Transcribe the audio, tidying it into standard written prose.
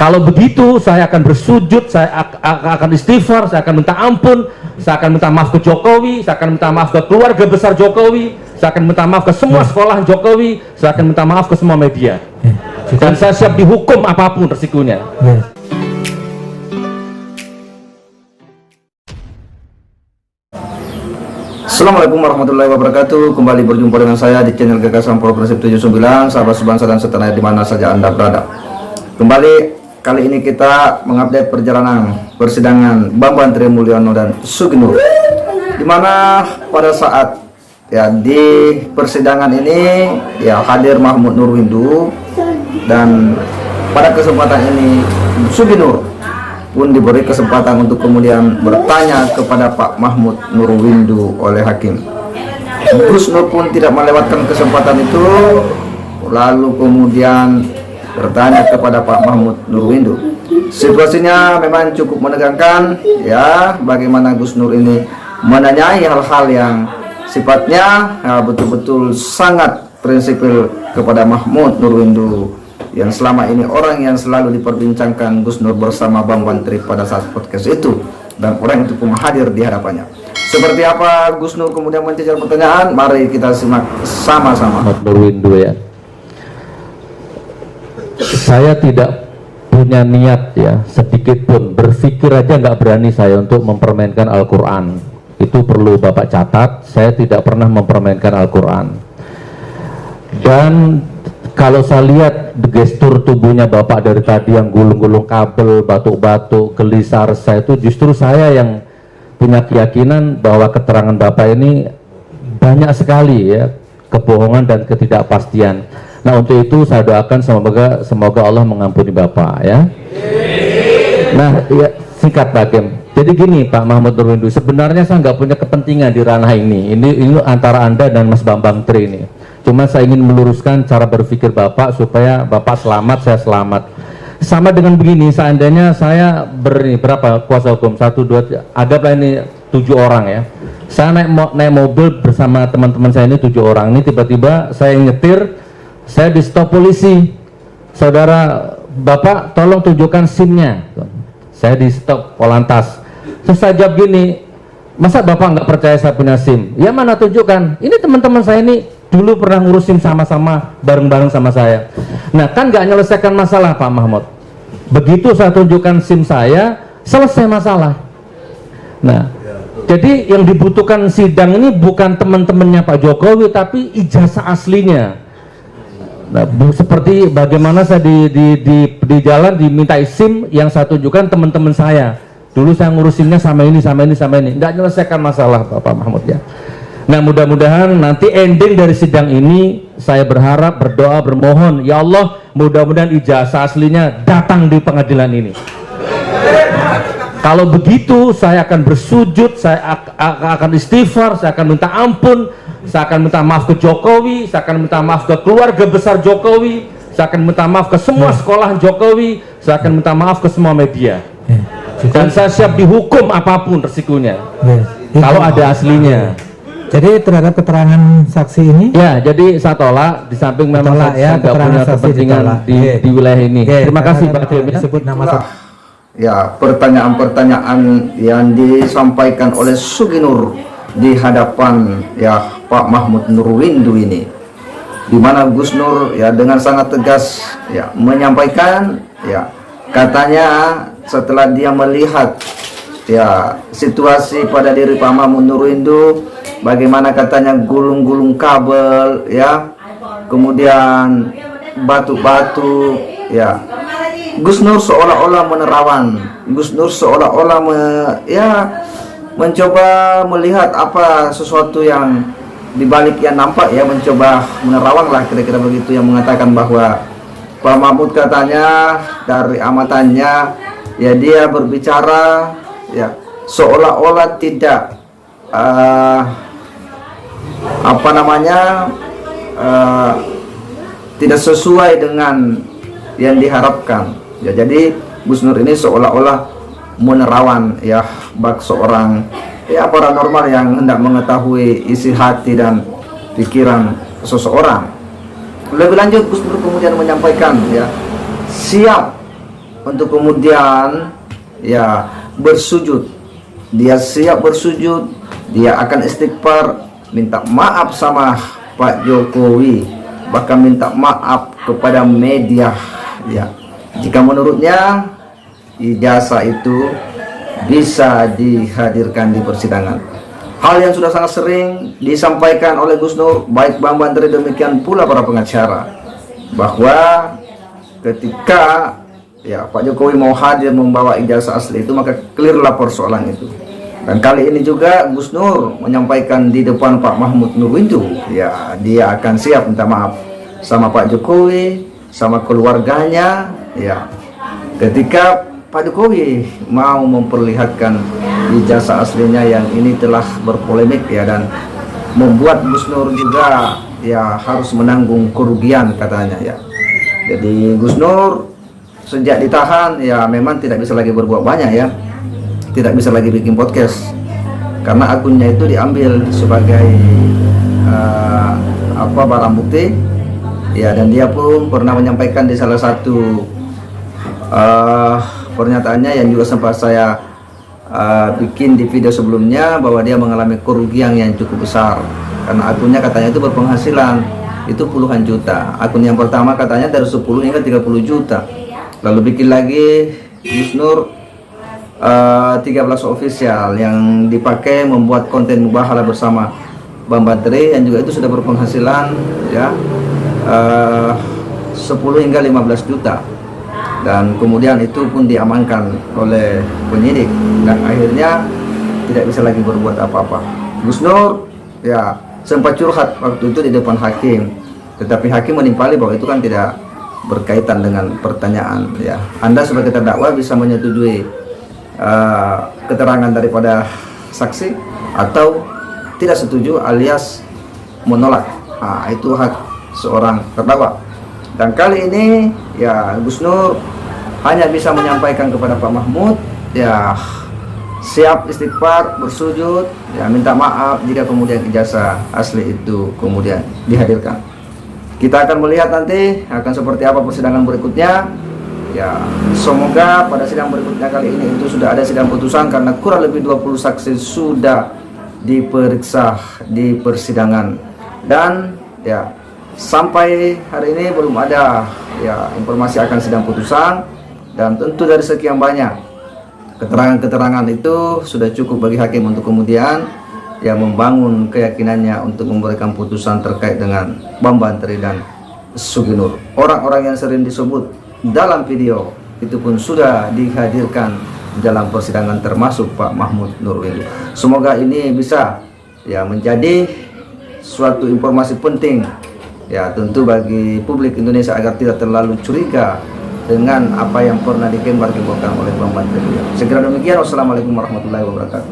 Kalau begitu saya akan bersujud, saya akan istighfar, saya akan minta ampun, saya akan minta maaf ke Jokowi, saya akan minta maaf ke keluarga besar Jokowi, saya akan minta maaf ke semua sekolah Jokowi, saya akan minta maaf ke semua media. Dan saya siap dihukum apapun resikonya. Assalamualaikum warahmatullahi wabarakatuh. Kembali berjumpa dengan saya di channel Gagasan Progresif 79, sahabat sebangsa dan setanah di mana saja Anda berada. Kembali kali ini kita mengupdate perjalanan persidangan Bambang Tri Mulyono dan Sugi Nur, di mana pada saat di persidangan ini hadir Mahmud Nurwindu, dan pada kesempatan ini Sugi Nur pun diberi kesempatan untuk kemudian bertanya kepada Pak Mahmud Nurwindu oleh hakim. Gus Nur pun tidak melewatkan kesempatan itu, lalu kemudian bertanya kepada Pak Mahmud Nurwindu. Situasinya memang cukup menegangkan, bagaimana Gus Nur ini menanyai hal-hal yang sifatnya betul-betul sangat prinsipil kepada Mahmud Nurwindu, yang selama ini orang yang selalu diperbincangkan Gus Nur bersama Bambang Tri pada saat podcast itu, dan orang itu pun hadir di hadapannya. Seperti apa Gus Nur kemudian menjawab pertanyaan? Mari kita simak sama-sama. Mahmud Nurwindu, saya tidak punya niat sedikit pun, berpikir aja nggak berani saya untuk mempermainkan Al-Quran. Itu perlu Bapak catat, saya tidak pernah mempermainkan Al-Quran. Dan kalau saya lihat gestur tubuhnya Bapak dari tadi yang gulung-gulung kabel, batuk-batuk, gelisar, justru saya yang punya keyakinan bahwa keterangan Bapak ini banyak sekali kebohongan dan ketidakpastian. Nah, untuk itu saya doakan semoga Allah mengampuni Bapak Nah, singkat Pak Hakim. Jadi gini Pak Mahmud Nurwindu, sebenarnya saya nggak punya kepentingan di ranah ini. Ini antara Anda dan Mas Bambang Tri ini. Cuma saya ingin meluruskan cara berpikir Bapak supaya Bapak selamat, saya selamat. Sama dengan begini, seandainya saya berapa kuasa hukum? 1, 2, anggaplah ini 7 orang Saya naik mobil bersama teman-teman saya ini 7 orang. Ini tiba-tiba saya nyetir, saya di stop polisi. Saudara Bapak tolong tunjukkan SIM-nya. Saya di stop Polantas. Terus saya jawab gini, masa Bapak nggak percaya saya punya SIM? Ya mana tunjukkan. Ini teman-teman saya ini dulu pernah ngurusin sama-sama bareng-bareng sama saya. Nah kan nggak menyelesaikan masalah Pak Mahmud. Begitu saya tunjukkan SIM saya, selesai masalah. Nah jadi yang dibutuhkan sidang ini bukan teman-temannya Pak Jokowi, tapi ijazah aslinya. Nah, seperti bagaimana saya di jalan dimintai SIM yang saya tunjukkan teman-teman saya. Dulu saya ngurusinnya sama ini, nggak menyelesaikan masalah Pak Mahmud Nah mudah-mudahan nanti ending dari sidang ini, saya berharap, berdoa, bermohon, ya Allah mudah-mudahan ijazah aslinya datang di pengadilan ini. Kalau begitu saya akan bersujud, saya akan istighfar, saya akan minta ampun, saya akan minta maaf ke Jokowi, saya akan minta maaf ke keluarga besar Jokowi, saya akan minta maaf ke semua sekolah Jokowi, saya akan minta maaf ke semua media. Dan saya siap dihukum apapun resikonya kalau ada aslinya. Jadi terhadap keterangan saksi ini jadi saya tolak, di samping memang saya nggak punya kepentingan di wilayah ini. Terima kasih Pak Hakim disebut nama pertanyaan-pertanyaan yang disampaikan oleh Sugi Nur di hadapan Pak Mahmud Nurwindu ini, di mana Gus Nur dengan sangat tegas menyampaikan katanya setelah dia melihat situasi pada diri Pak Mahmud Nurwindu, bagaimana katanya gulung-gulung kabel kemudian batuk-batuk Gus Nur seolah-olah menerawang, Gus Nur seolah-olah mencoba melihat apa sesuatu yang dibalik yang nampak mencoba menerawang lah kira-kira begitu, yang mengatakan bahwa Pak Mahmud katanya dari amatannya dia berbicara seolah-olah tidak tidak sesuai dengan yang diharapkan. Jadi Gus Nur ini seolah-olah menerawang bak seorang paranormal yang hendak mengetahui isi hati dan pikiran seseorang. Lebih lanjut Gus Nur kemudian menyampaikan siap untuk kemudian ya bersujud. Dia siap bersujud, dia akan istighfar, minta maaf sama Pak Jokowi, bahkan minta maaf kepada media ya. Jika menurutnya ijazah itu bisa dihadirkan di persidangan. Hal yang sudah sangat sering disampaikan oleh Gus Nur, baik Bambang Tri, demikian pula para pengacara, bahwa ketika ya Pak Jokowi mau hadir membawa ijazah asli itu, maka clearlah persoalan itu. Dan kali ini juga Gus Nur menyampaikan di depan Pak Mahmud Nurwindu, ya dia akan siap minta maaf sama Pak Jokowi, sama keluarganya, ya ketika Pak Jokowi mau memperlihatkan ijazah aslinya yang ini telah berpolemik ya, dan membuat Gus Nur juga ya harus menanggung kerugian katanya ya. Jadi Gus Nur sejak ditahan ya memang tidak bisa lagi berbuat banyak ya, tidak bisa lagi bikin podcast karena akunnya itu diambil sebagai barang bukti ya, dan dia pun pernah menyampaikan di salah satu pernyataannya yang juga sempat saya bikin di video sebelumnya, bahwa dia mengalami kerugian yang cukup besar karena akunnya katanya itu berpenghasilan itu puluhan juta. Akun yang pertama katanya dari 10 hingga 30 juta, lalu bikin lagi Gus Nur 13 official yang dipakai membuat konten mubahalah bersama Bambang Tri, yang juga itu sudah berpenghasilan ya 10 hingga 15 juta. Dan kemudian itu pun diamankan oleh penyidik dan akhirnya tidak bisa lagi berbuat apa-apa. Gus Nur ya sempat curhat waktu itu di depan hakim, tetapi hakim menimpali bahwa itu kan tidak berkaitan dengan pertanyaan ya. Anda sebagai terdakwa bisa menyetujui keterangan daripada saksi atau tidak setuju alias menolak. Nah, itu hak seorang terdakwa. Dan kali ini ya Gus Nur hanya bisa menyampaikan kepada Pak Mahmud ya siap istighfar, bersujud ya, minta maaf jika kemudian ijazah asli itu kemudian dihadirkan. Kita akan melihat nanti akan seperti apa persidangan berikutnya ya. Semoga pada sidang berikutnya kali ini itu sudah ada sidang putusan, karena kurang lebih 20 saksi sudah diperiksa di persidangan, dan ya sampai hari ini belum ada ya informasi akan sidang putusan. Dan tentu dari sekian banyak keterangan-keterangan itu sudah cukup bagi hakim untuk kemudian ya membangun keyakinannya untuk memberikan putusan terkait dengan Bambang Tri dan Sugi Nur. Orang-orang yang sering disebut dalam video itu pun sudah dihadirkan dalam persidangan, termasuk Pak Mahmud Nurwindu. Semoga ini bisa ya menjadi suatu informasi penting ya, tentu bagi publik Indonesia agar tidak terlalu curiga dengan apa yang pernah digembar-gemborkan oleh Bambang Tri. Segera demikian, wassalamualaikum warahmatullahi wabarakatuh.